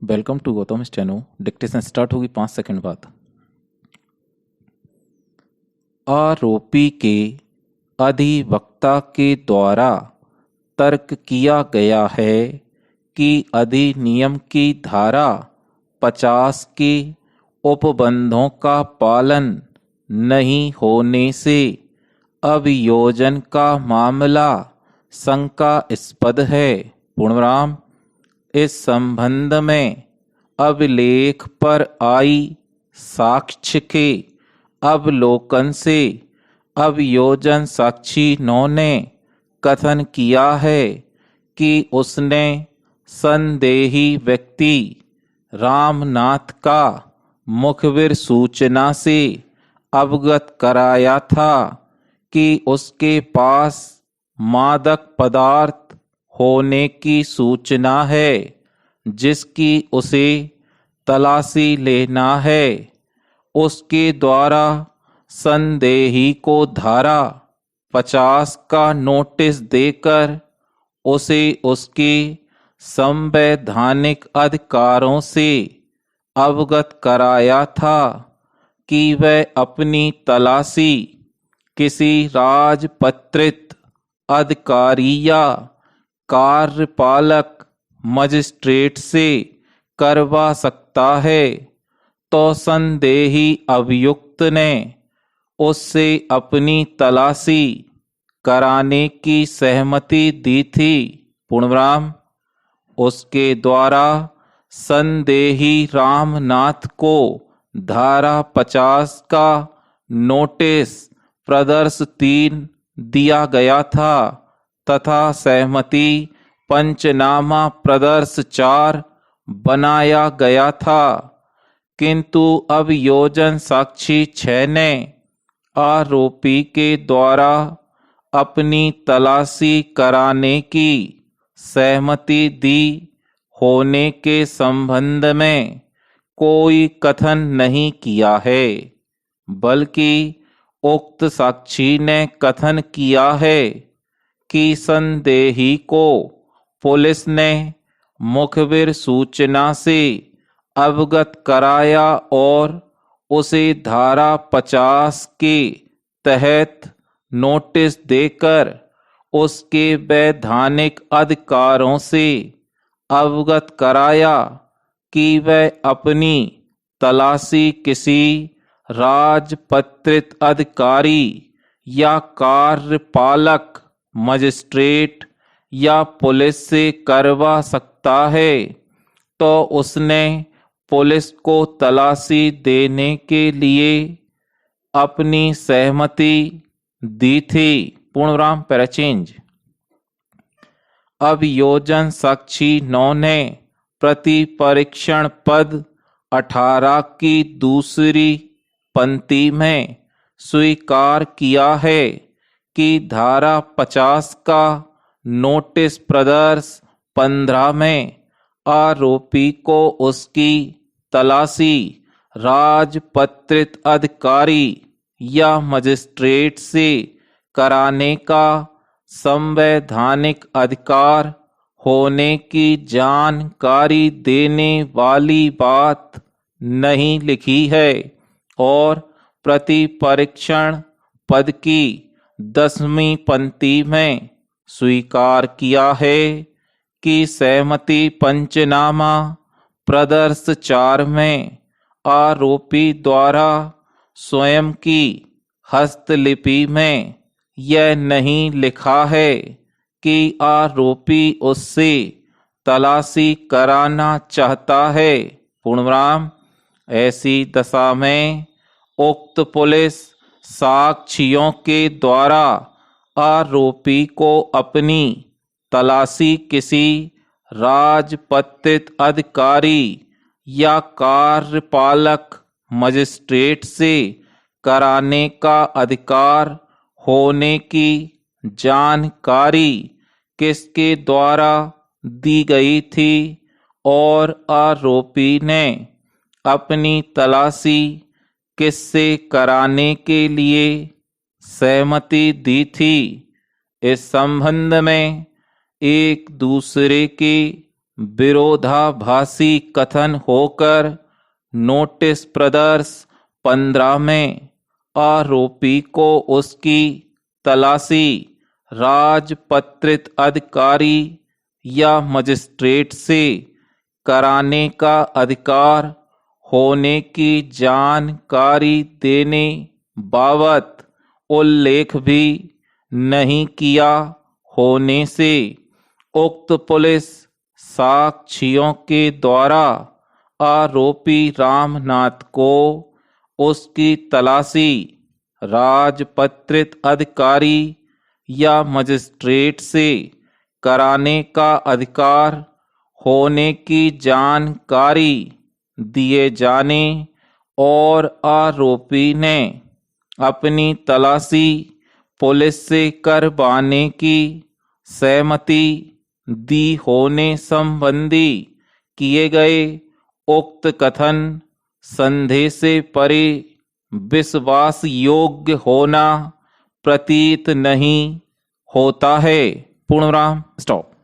Welcome to Gautam steno. Dictation start होगी 5 second बाद। आरोपी के अधिवक्ता के द्वारा तर्क किया गया है कि अधिनियम की धारा 50 के उपबंधों का पालन नहीं होने से अभियोजन का मामला शंकास्पद है। पूर्णविराम। इस संबंध में अभिलेख पर आई साक्ष्य के अवलोकन से अभियोजन साक्षी 9 ने कथन किया है कि उसने संदेही व्यक्ति रामनाथ का मुखबिर सूचना से अवगत कराया था कि उसके पास मादक पदार्थ होने की सूचना है जिसकी उसे तलाशी लेना है। उसके द्वारा संदेही को धारा 50 का नोटिस देकर उसे उसके संवैधानिक अधिकारों से अवगत कराया था कि वह अपनी तलाशी किसी राजपत्रित अधिकारी या कार्यपालक मजिस्ट्रेट से करवा सकता है, तो संदेही अभियुक्त ने उससे अपनी तलाशी कराने की सहमति दी थी। पूर्णविराम। उसके द्वारा संदेही रामनाथ को धारा 50 का नोटिस प्रदर्श 3 दिया गया था तथा सहमति पंचनामा प्रदर्श 4 बनाया गया था, किंतु अभियोजन साक्षी 6 ने आरोपी के द्वारा अपनी तलाशी कराने की सहमति दी होने के संबंध में कोई कथन नहीं किया है, बल्कि उक्त साक्षी ने कथन किया है कि संदेही को पुलिस ने मुखबिर सूचना से अवगत कराया और उसे धारा 50 के तहत नोटिस देकर उसके वैधानिक अधिकारों से अवगत कराया कि वह अपनी तलाशी किसी राजपत्रित अधिकारी या कार्यपालक मजिस्ट्रेट या पुलिस से करवा सकता है, तो उसने पुलिस को तलाशी देने के लिए अपनी सहमति दी थी। पूर्णविराम। पैराचेंज। अभियोजन साक्षी 9 ने प्रति परीक्षण पद 18 की दूसरी पंक्ति में स्वीकार किया है कि धारा 50 का नोटिस प्रदर्श 15 में आरोपी को उसकी तलाशी राजपत्रित अधिकारी या मजिस्ट्रेट से कराने का संवैधानिक अधिकार होने की जानकारी देने वाली बात नहीं लिखी है और प्रति परीक्षण पद की 10वीं पंक्ति में स्वीकार किया है कि सहमति पंचनामा प्रदर्श 4 में आरोपी द्वारा स्वयं की हस्तलिपि में यह नहीं लिखा है कि आरोपी उससे तलाशी कराना चाहता है। पूर्णविराम। ऐसी दशा में उक्त पुलिस साक्षियों के द्वारा आरोपी को अपनी तलाशी किसी राजपत्रित अधिकारी या कार्यपालक मजिस्ट्रेट से कराने का अधिकार होने की जानकारी किसके द्वारा दी गई थी और आरोपी ने अपनी तलाशी किससे कराने के लिए सहमति दी थी। इस संबंध में एक दूसरे के विरोधाभासी कथन होकर नोटिस प्रदर्श 15 में आरोपी को उसकी तलाशी राजपत्रित अधिकारी या मजिस्ट्रेट से कराने का अधिकार होने की जानकारी देने बाबत उल्लेख भी नहीं किया होने से उक्त पुलिस साक्ष्यों के द्वारा आरोपी रामनाथ को उसकी तलाशी राजपत्रित अधिकारी या मजिस्ट्रेट से कराने का अधिकार होने की जानकारी दिए जाने और आरोपी ने अपनी तलाशी पुलिस से करवाने की सहमति दी होने संबंधी किए गए उक्त कथन संदेह से परे विश्वास योग्य होना प्रतीत नहीं होता है। पूर्णविराम। स्टॉप।